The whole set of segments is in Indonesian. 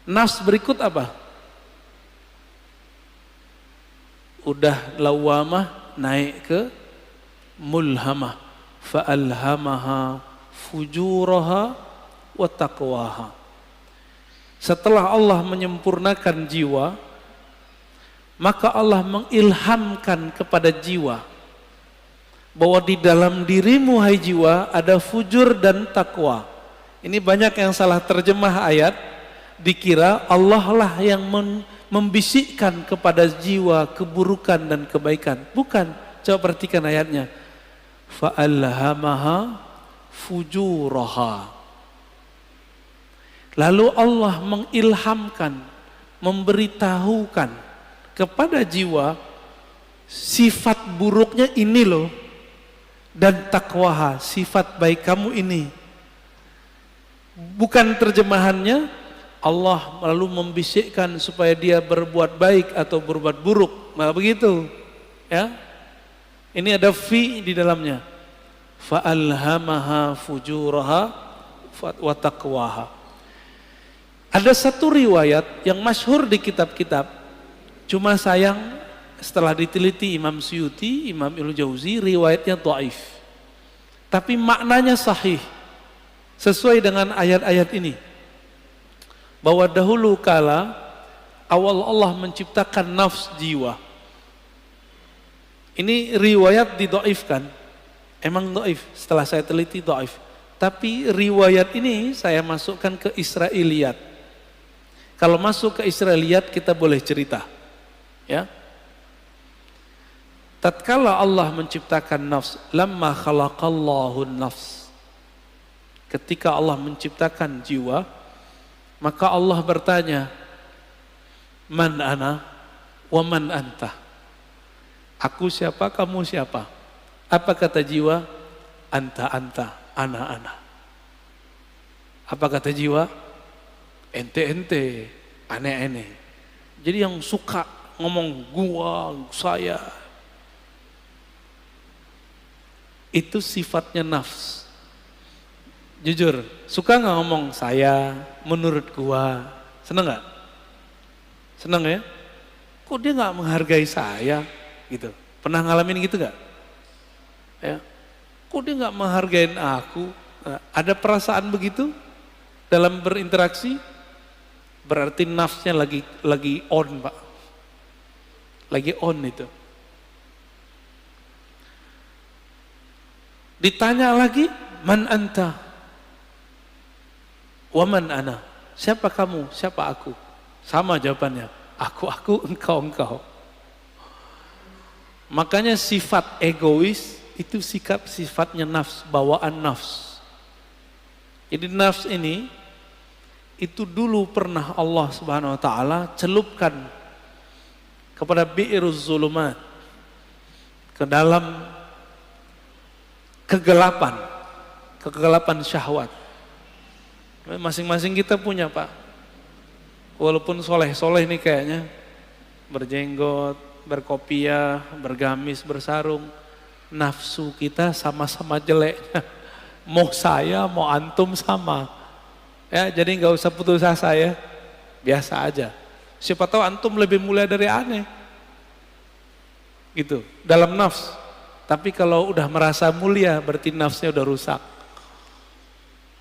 Nafs berikut apa? Udah lawamah naik ke mulhamah. Fa'alhamaha fujuraha wa taqwaha. Setelah Allah menyempurnakan jiwa, maka Allah mengilhamkan kepada jiwa bahwa di dalam dirimu hai jiwa ada fujur dan takwa. Ini banyak yang salah terjemah ayat, dikira Allah lah yang membisikkan kepada jiwa keburukan dan kebaikan. Bukan, coba perhatikan ayatnya. Fa'alhamaha fujuraha. Lalu Allah mengilhamkan, memberitahukan kepada jiwa sifat buruknya ini loh, dan takwaha, sifat baik kamu ini. Bukan terjemahannya Allah lalu membisikkan supaya dia berbuat baik atau berbuat buruk, nggak begitu, ya. Ini ada fi di dalamnya. Fa'alhamaha fujuraha wa taqwaha. Ada satu riwayat yang masyhur di kitab-kitab, cuma sayang setelah diteliti Imam Suyuti, Imam Ibnu Jauzi, riwayatnya dhaif. Tapi maknanya sahih. Sesuai dengan ayat-ayat ini. Bahwa dahulu kala awal Allah menciptakan nafs jiwa. Ini riwayat didhaifkan. Emang dhaif, setelah saya teliti dhaif. Tapi riwayat ini saya masukkan ke Israiliyat. Kalau masuk ke Israiliyat kita boleh cerita. Ya. Tatkala Allah menciptakan nafs, lamma khalaqallahu nafs. Ketika Allah menciptakan jiwa, maka Allah bertanya, man ana wa man anta. Aku siapa, kamu siapa? Apa kata jiwa? Anta, anta, ana, ana. Apa kata jiwa? Ente, ente, ane, ane. Jadi yang suka ngomong gua, saya, itu sifatnya nafs. Jujur, suka nggak ngomong saya, menurut gua, seneng nggak? Seneng ya? Kok dia nggak menghargai saya, gitu? Pernah ngalamin gitu nggak? Ya, kok dia nggak menghargain aku? Ada perasaan begitu dalam berinteraksi? Berarti nafsnya lagi on, Pak. Lagi on itu. Ditanya lagi, man anta? Waman ana, siapa kamu, siapa aku? Sama jawabannya, aku, engkau. Makanya sifat egois itu sifatnya nafs, bawaan nafs. Jadi nafs ini itu dulu pernah Allah Subhanahu wa taala celupkan kepada bi'iruz zulumat, ke dalam kegelapan syahwat. Masing-masing kita punya, Pak. Walaupun soleh-soleh nih kayaknya, berjenggot, berkopiah, bergamis, bersarung, nafsu kita sama-sama jeleknya. Mau saya, mau antum sama. Ya, jadi nggak usah putus asa ya, biasa aja. Siapa tahu antum lebih mulia dari aneh, gitu. Dalam nafs. Tapi kalau udah merasa mulia, berarti nafsnya udah rusak.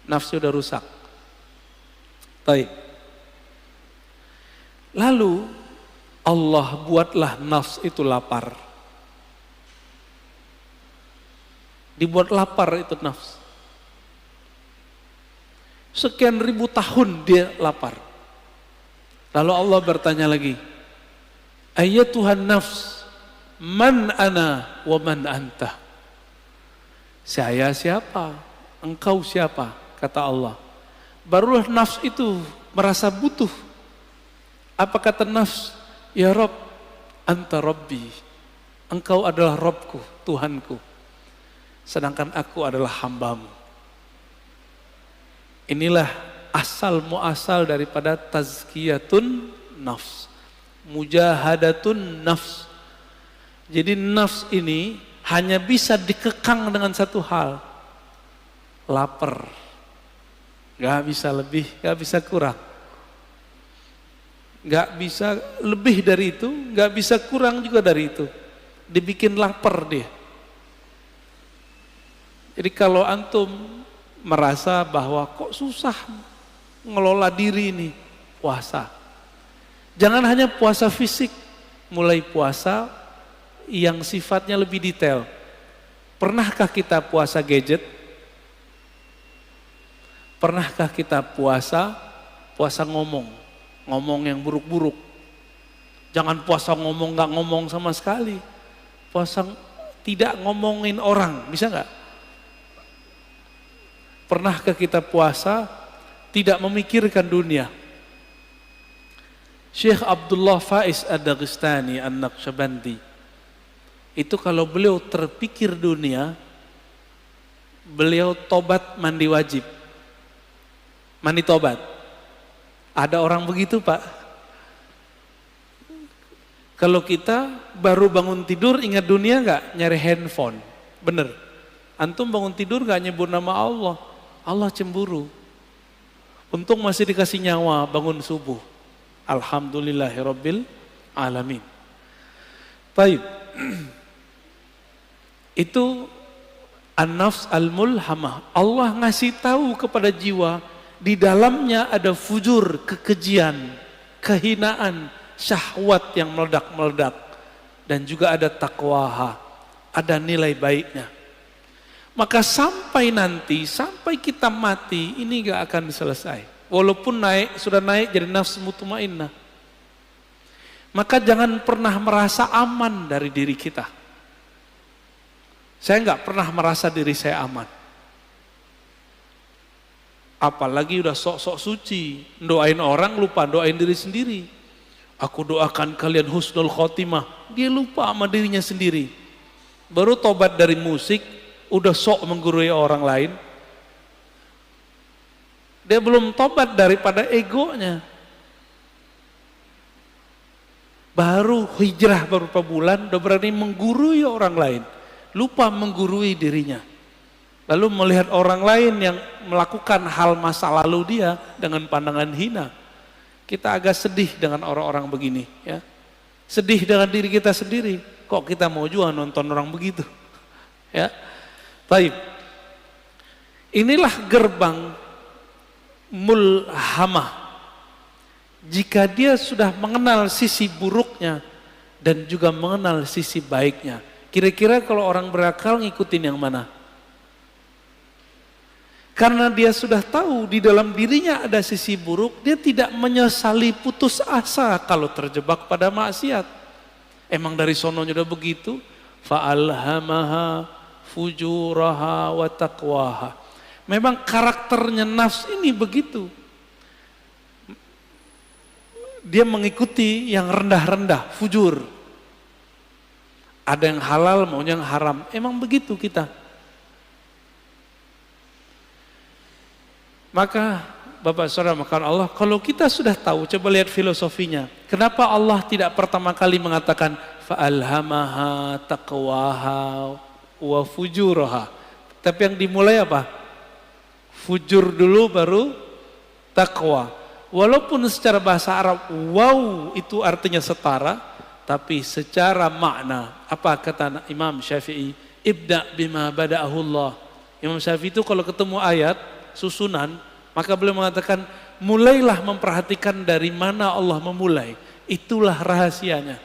Nafsnya udah rusak. Baik. Lalu Allah buatlah nafs itu lapar. Dibuat lapar itu nafs. Sekian ribu tahun dia lapar. Lalu Allah bertanya lagi, Ayyatuhan nafs, man ana wa man anta. Saya siapa? Engkau siapa? Kata Allah. Barulah nafs itu merasa butuh. Apa kata nafs? Ya Rabb, anta Rabbi. Engkau adalah Rabbku, Tuhanku. Sedangkan aku adalah hambamu. Inilah asal muasal daripada tazkiyatun nafs. Mujahadatun nafs. Jadi nafs ini hanya bisa dikekang dengan satu hal. Lapar. Gak bisa lebih, gak bisa kurang. nggak bisa lebih dari itu, nggak bisa kurang juga dari itu. Dibikin lapar dia. Jadi kalau antum merasa bahwa kok susah ngelola diri ini, puasa. Jangan hanya puasa fisik, mulai puasa yang sifatnya lebih detail. Pernahkah kita puasa gadget? Pernahkah kita puasa ngomong yang buruk-buruk? Jangan puasa ngomong nggak ngomong sama sekali. Puasa tidak ngomongin orang, bisa nggak? Pernahkah kita puasa tidak memikirkan dunia? Syekh Abdullah Faiz Ad-Daghestani An-Naqsyabandi itu kalau beliau terpikir dunia, beliau tobat mandi wajib. Mandi tobat. Ada orang begitu, Pak. Kalau kita baru bangun tidur ingat dunia nggak? Nyari handphone. Bener. Antum bangun tidur nggak nyebut nama Allah. Allah cemburu. Untung masih dikasih nyawa bangun subuh. Alhamdulillahirabbil alamin. Baik. Itu an-nafs al-mulhamah. Allah ngasih tahu kepada jiwa di dalamnya ada fujur, kekejian, kehinaan, syahwat yang meledak-meledak, dan juga ada taqwaha, ada nilai baiknya. Maka sampai nanti, sampai kita mati, ini gak akan selesai. Walaupun sudah naik jadi nafsu mutmainnah. Maka jangan pernah merasa aman dari diri kita. Saya gak pernah merasa diri saya aman. Apalagi udah sok-sok suci, doain orang lupa doain diri sendiri. Aku doakan kalian husnul khotimah, dia lupa sama dirinya sendiri. Baru tobat dari musik, udah sok menggurui orang lain. Dia belum tobat daripada egonya. Baru hijrah beberapa bulan, udah berani menggurui orang lain. Lupa menggurui dirinya. Lalu melihat orang lain yang melakukan hal masa lalu dia dengan pandangan hina. Kita agak sedih dengan orang-orang begini, ya. Sedih dengan diri kita sendiri. Kok kita mau juga nonton orang begitu? Ya. Baik. Inilah gerbang mulhamah. Jika dia sudah mengenal sisi buruknya dan juga mengenal sisi baiknya. Kira-kira kalau orang berakal ngikutin yang mana? Karena dia sudah tahu di dalam dirinya ada sisi buruk, dia tidak menyesali putus asa kalau terjebak pada maksiat. Emang dari sononya udah begitu, fa'alhamaha fujuraha wa taqwaha. Memang karakternya nafs ini begitu. Dia mengikuti yang rendah-rendah, fujur. Ada yang halal, maunya yang haram. Emang begitu kita. Maka Bapak Saudara makan Allah, kalau kita sudah tahu, coba lihat filosofinya. Kenapa Allah tidak pertama kali mengatakan fa'alhamaha taqwaha wa fujuraha. Tapi yang dimulai apa? Fujur dulu baru taqwa. Walaupun secara bahasa Arab wow itu artinya setara, tapi secara makna apa kata Imam Syafi'i? Ibda bima bada'ahu Allah. Imam Syafi'i itu kalau ketemu ayat susunan, maka beliau mengatakan mulailah memperhatikan dari mana Allah memulai. Itulah rahasianya.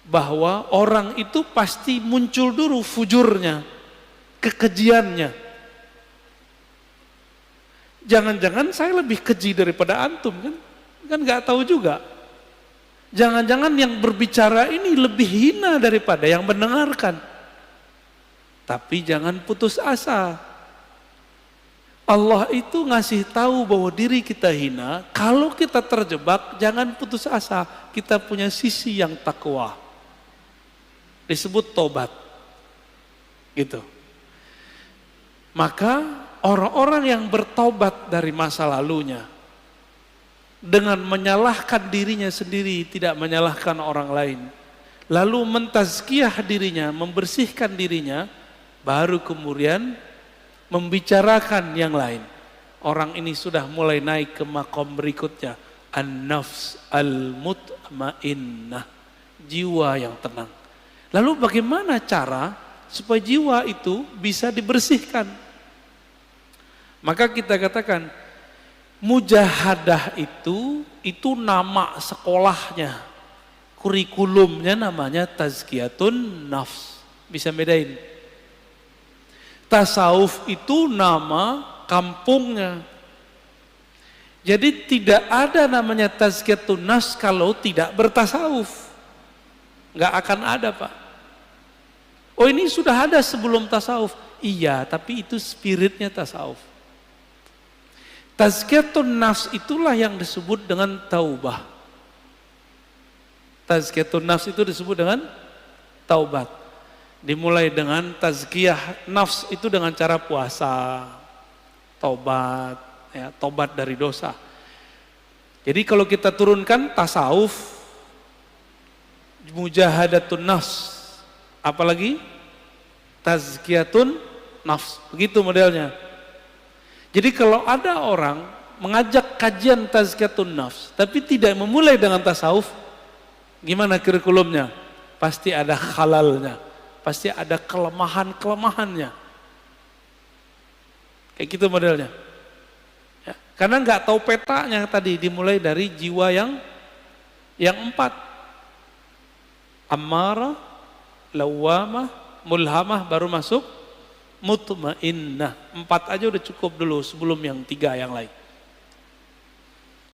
Bahwa orang itu pasti muncul dulu fujurnya, kekejiannya. Jangan-jangan saya lebih keji daripada antum kan? Kan nggak tahu juga. Jangan-jangan yang berbicara ini lebih hina daripada yang mendengarkan. Tapi jangan putus asa. Allah itu ngasih tahu bahwa diri kita hina. Kalau kita terjebak, jangan putus asa. Kita punya sisi yang takwa. Disebut tobat. Gitu. Maka orang-orang yang bertobat dari masa lalunya dengan menyalahkan dirinya sendiri, tidak menyalahkan orang lain, lalu mentazkiyah dirinya, membersihkan dirinya, baru kemudian membicarakan yang lain. Orang ini sudah mulai naik ke makom berikutnya. An-nafs al-mutmainnah, jiwa yang tenang. Lalu bagaimana cara supaya jiwa itu bisa dibersihkan? Maka kita katakan mujahadah itu nama sekolahnya, kurikulumnya namanya tazkiyatun nafs. Bisa bedain. Tasawuf itu nama kampungnya. Jadi tidak ada namanya tazkiyatun nafs kalau tidak bertasawuf. Nggak akan ada, Pak. Oh, ini sudah ada sebelum tasawuf. Iya, tapi itu spiritnya tasawuf. Tazkiyatun nafs itulah yang disebut dengan taubah. Tazkiyatun nafs itu disebut dengan taubat. Dimulai dengan tazkiyah nafs itu dengan cara puasa, taubat, ya, taubat dari dosa. Jadi kalau kita turunkan tasawuf, mujahadatun nafs, apalagi tazkiyatun nafs, begitu modelnya. Jadi kalau ada orang mengajak kajian tazkiyatun nafs tapi tidak memulai dengan tasawuf, gimana kurikulumnya? Pasti ada halalnya, pasti ada kelemahannya. Kayak gitu modelnya. Ya, karena nggak tahu petanya tadi, dimulai dari jiwa yang empat. Ammarah, lawamah, mulhamah, baru masuk mutmainnah. 4 aja udah cukup dulu sebelum yang 3 yang lain.